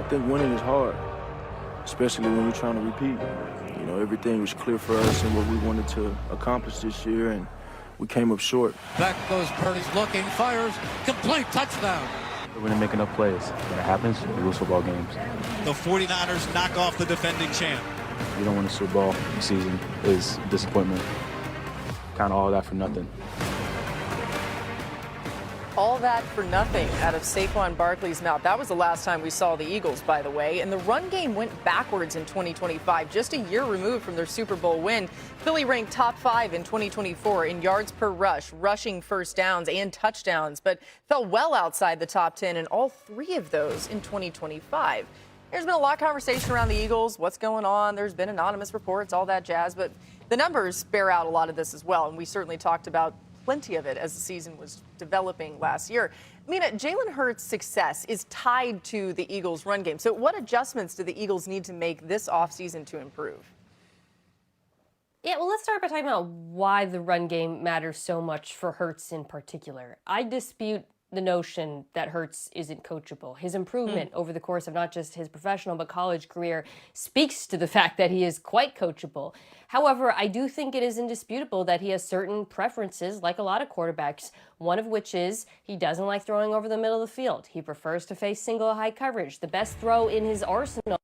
I think winning is hard, especially when you're trying to repeat. You know, everything was clear for us and what we wanted to accomplish this year, and we came up short. Back goes Purdy's looking, fires, complete touchdown. We're going to make enough plays. When it happens, we lose football games. The 49ers knock off the defending champ. You don't win a Super Bowl season is disappointment. Kind of all that for nothing. All that for nothing out of Saquon Barkley's mouth. That was the last time we saw the Eagles, by the way. And the run game went backwards in 2025, just a year removed from their Super Bowl win. Philly ranked top 5 in 2024 in yards per rush, rushing first downs and touchdowns, but fell well outside the top 10 in all 3 of those in 2025. There's been a lot of conversation around the Eagles, what's going on. There's been anonymous reports, all that jazz, but the numbers bear out a lot of this as well. And we certainly talked about plenty of it as the season was developing last year. Mina, Jalen Hurts' success is tied to the Eagles' run game. So what adjustments do the Eagles need to make this offseason to improve? Yeah, well, let's start by talking about why the run game matters so much for Hurts in particular. I dispute the notion that Hurts isn't coachable. His improvement over the course of not just his professional but college career speaks to the fact that he is quite coachable. However, I do think it is indisputable that he has certain preferences, like a lot of quarterbacks, one of which is he doesn't like throwing over the middle of the field. He prefers to face single high coverage. The best throw in his arsenal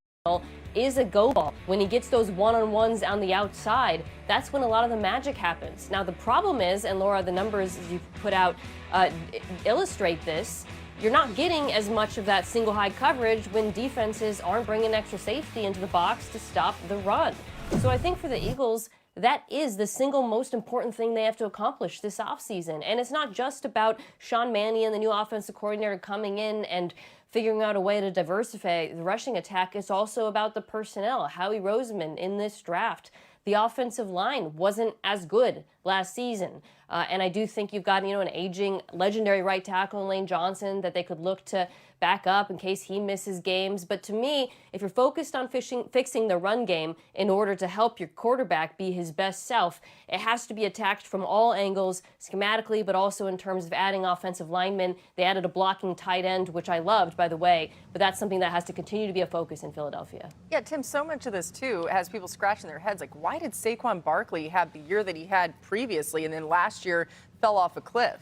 is a go ball. When he gets those one-on-ones on the outside, that's when a lot of the magic happens. Now, the problem is, and Laura, the numbers you put out illustrate this, you're not getting as much of that single high coverage when defenses aren't bringing extra safety into the box to stop the run. So I think for the Eagles, that is the single most important thing they have to accomplish this offseason. And it's not just about Sean Mannion, the new offensive coordinator, coming in and figuring out a way to diversify the rushing attack. It's also about the personnel. Howie Roseman in this draft. The offensive line wasn't as good last season. And I do think you've got, an aging legendary right tackle in Lane Johnson that they could look to back up in case he misses games. But to me, if you're focused on fixing the run game in order to help your quarterback be his best self, it has to be attacked from all angles, schematically, but also in terms of adding offensive linemen. They added a blocking tight end, which I loved, by the way, but that's something that has to continue to be a focus in Philadelphia. Yeah, Tim, so much of this, too, has people scratching their heads. Like, why did Saquon Barkley have the year that he had previously and then last year fell off a cliff?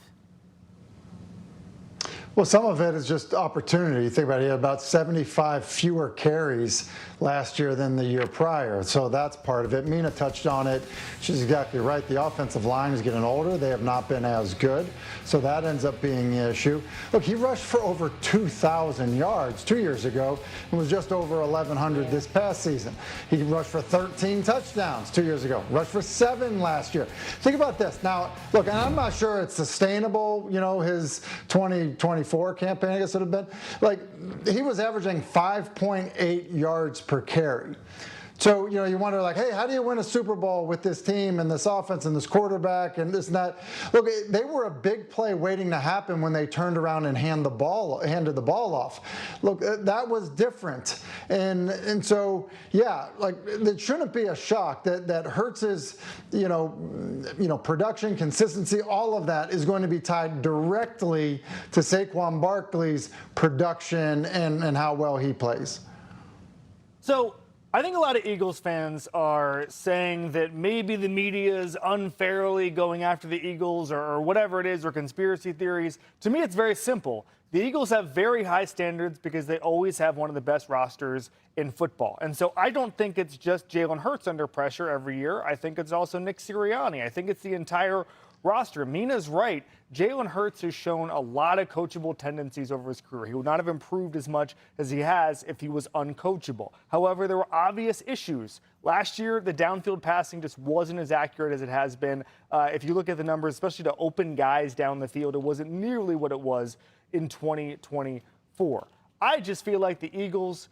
Well, some of it is just opportunity. You think about it, he had about 75 fewer carries last year than the year prior. So that's part of it. Mina touched on it. She's exactly right. The offensive line is getting older. They have not been as good. So that ends up being the issue. Look, he rushed for over 2,000 yards 2 years ago and was just over 1,100 this past season. He rushed for 13 touchdowns 2 years ago. Rushed for 7 last year. Think about this. Now, look, and I'm not sure it's sustainable, his 2024 campaign, I guess it would have been. Like, he was averaging 5.8 yards per carry. So, you wonder, like, hey, how do you win a Super Bowl with this team and this offense and this quarterback and this and that? Look, they were a big play waiting to happen when they turned around and handed the ball off. Look, that was different. And so, yeah, like, it shouldn't be a shock that Hurts's, production, consistency, all of that is going to be tied directly to Saquon Barkley's production and how well he plays. So I think a lot of Eagles fans are saying that maybe the media is unfairly going after the Eagles or whatever it is, or conspiracy theories. To me, it's very simple. The Eagles have very high standards because they always have one of the best rosters in football. And so I don't think it's just Jalen Hurts under pressure every year. I think it's also Nick Sirianni. I think it's the entire roster. Mina's right. Jalen Hurts has shown a lot of coachable tendencies over his career. He would not have improved as much as he has if he was uncoachable. However, there were obvious issues. Last year, the downfield passing just wasn't as accurate as it has been. If you look at the numbers, especially to open guys down the field, it wasn't nearly what it was in 2024. I just feel like the Eagles,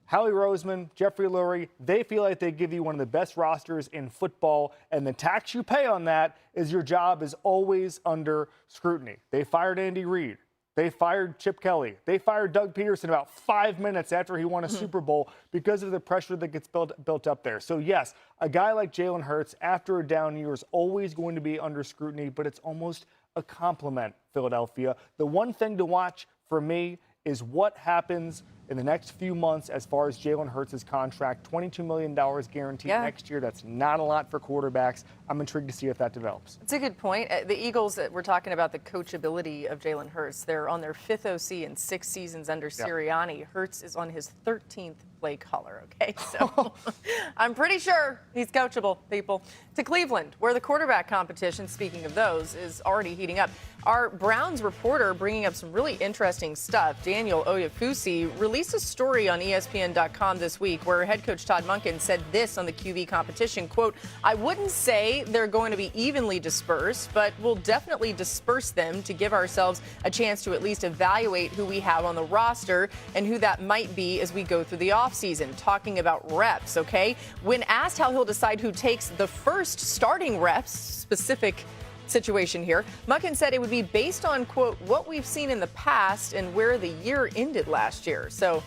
Howie Roseman, Jeffrey Lurie, they feel like they give you one of the best rosters in football, and the tax you pay on that is your job is always under scrutiny. They fired Andy Reid. They fired Chip Kelly. They fired Doug Peterson about 5 minutes after he won a Super Bowl because of the pressure that gets built up there. So, yes, a guy like Jalen Hurts, after a down year, is always going to be under scrutiny, but it's almost a compliment, Philadelphia. The one thing to watch for me is what happens in the next few months as far as Jalen Hurts' contract. $22 million guaranteed next year. That's not a lot for quarterbacks. I'm intrigued to see if that develops. It's a good point. The Eagles, we're talking about the coachability of Jalen Hurts. They're on their 5th OC in 6 seasons under Sirianni. Hurts is on his 13th play caller, okay? So I'm pretty sure he's coachable, people. To Cleveland, where the quarterback competition, speaking of those, is already heating up. Our Browns reporter bringing up some really interesting stuff, Daniel Oyefusi, released a story on ESPN.com this week where head coach Todd Monken said this on the QB competition, quote, "I wouldn't say they're going to be evenly dispersed, but we'll definitely disperse them to give ourselves a chance to at least evaluate who we have on the roster and who that might be as we go through the offseason," talking about reps, okay? When asked how he'll decide who takes the first starting reps, specific situation here, Monken said it would be based on, quote, "what we've seen in the past and where the year ended last year." So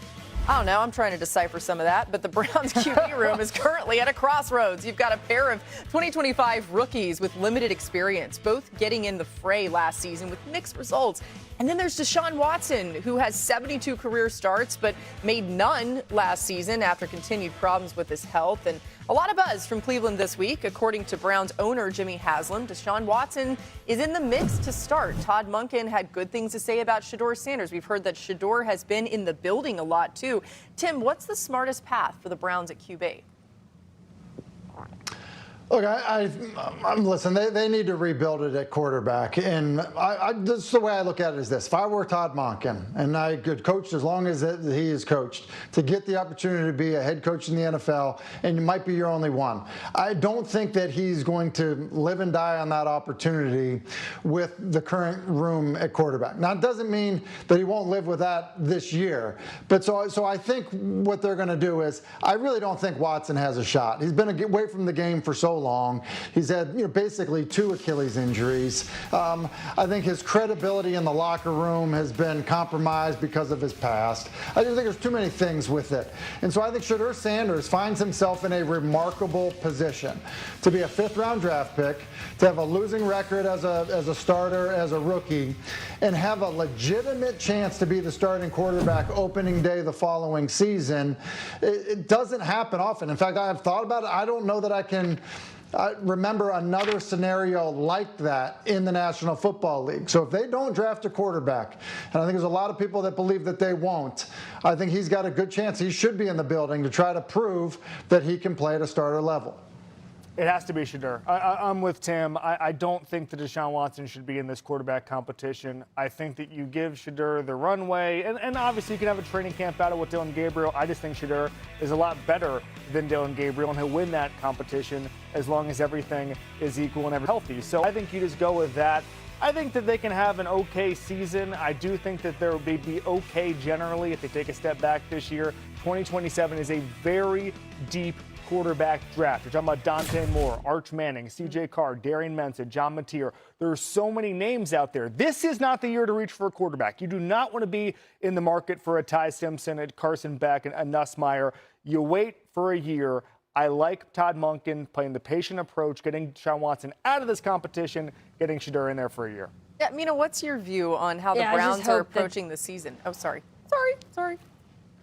I don't know. I'm trying to decipher some of that, but the Browns QB room is currently at a crossroads. You've got a pair of 2025 rookies with limited experience, both getting in the fray last season with mixed results. And then there's Deshaun Watson, who has 72 career starts, but made none last season after continued problems with his health. And a lot of buzz from Cleveland this week. According to Browns owner Jimmy Haslam, Deshaun Watson is in the mix to start. Todd Monken had good things to say about Shedeur Sanders. We've heard that Shedeur has been in the building a lot, too. Tim, what's the smartest path for the Browns at QB? Look, listen, they need to rebuild it at quarterback. And this is the way I look at it is this. If I were Todd Monken, and I could coach as long as he is coached, to get the opportunity to be a head coach in the NFL, and you might be your only one, I don't think that he's going to live and die on that opportunity with the current room at quarterback. Now, it doesn't mean that he won't live with that this year. But so I think what they're going to do is, I really don't think Watson has a shot. He's been away from the game for so long. He's had basically 2 Achilles injuries. I think his credibility in the locker room has been compromised because of his past. I just think there's too many things with it. And so I think Shedeur Sanders finds himself in a remarkable position to be a 5th-round draft pick, to have a losing record as a starter, as a rookie, and have a legitimate chance to be the starting quarterback opening day the following season. It doesn't happen often. In fact, I've thought about it. I don't know that I can remember another scenario like that in the National Football League. So if they don't draft a quarterback, and I think there's a lot of people that believe that they won't, I think he's got a good chance. He should be in the building to try to prove that he can play at a starter level. It has to be Shedeur. I'm with Tim. I don't think that Deshaun Watson should be in this quarterback competition. I think that you give Shedeur the runway, and obviously you can have a training camp battle with Dillon Gabriel. I just think Shedeur is a lot better than Dillon Gabriel, and he'll win that competition as long as everything is equal and healthy. So I think you just go with that. I think that they can have an okay season. I do think that they'll be okay generally if they take a step back this year. 2027 is a very deep quarterback draft. You're talking about Dante Moore, Arch Manning, C.J. Carr, Darian Mensah, John Mateer. There are so many names out there. This is not the year to reach for a quarterback. You do not want to be in the market for a Ty Simpson, a Carson Beck, and a Nussmeier. You wait for a year. I like Todd Monken playing the patient approach, getting Deshaun Watson out of this competition, getting Shedeur in there for a year. Yeah, Mina, what's your view on how the Browns are approaching the season? Oh, sorry.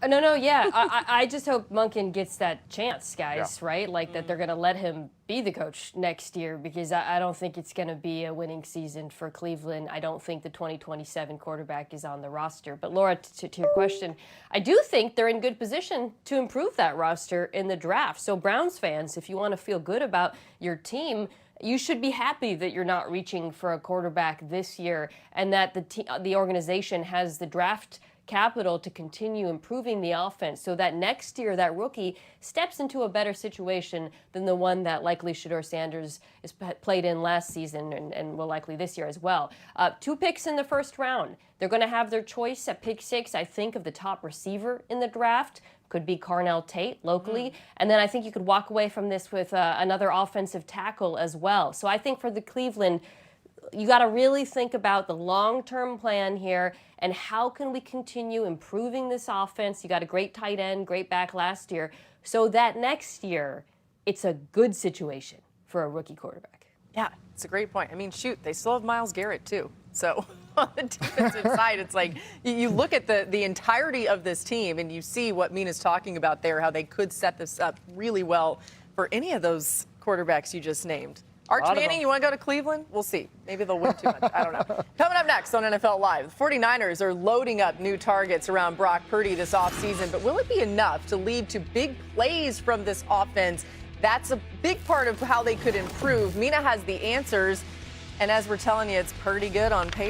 No, yeah. I just hope Monken gets that chance, guys, right? Like that they're going to let him be the coach next year, because I don't think it's going to be a winning season for Cleveland. I don't think the 2027 quarterback is on the roster. But Laura, to your question, I do think they're in good position to improve that roster in the draft. So Browns fans, if you want to feel good about your team, you should be happy that you're not reaching for a quarterback this year, and that the organization has the draft capital to continue improving the offense so that next year that rookie steps into a better situation than the one that likely Shedeur Sanders is played in last season and will likely this year as well. 2 picks in the first round. They're going to have their choice at pick 6, I think, of the top receiver in the draft. Could be Carnell Tate locally. And then I think you could walk away from this with another offensive tackle as well. So I think for the Cleveland, you got to really think about the long-term plan here and how can we continue improving this offense. You got a great tight end, great back last year, so that next year it's a good situation for a rookie quarterback. Yeah, it's a great point. I mean, shoot, they still have Myles Garrett, too. So on the defensive side, it's like you look at the entirety of this team and you see what Mina's talking about there, how they could set this up really well for any of those quarterbacks you just named. Arch Manning, you want to go to Cleveland? We'll see. Maybe they'll win too much. I don't know. Coming up next on NFL Live, the 49ers are loading up new targets around Brock Purdy this offseason, but will it be enough to lead to big plays from this offense? That's a big part of how they could improve. Mina has the answers, and as we're telling you, it's pretty good on paper.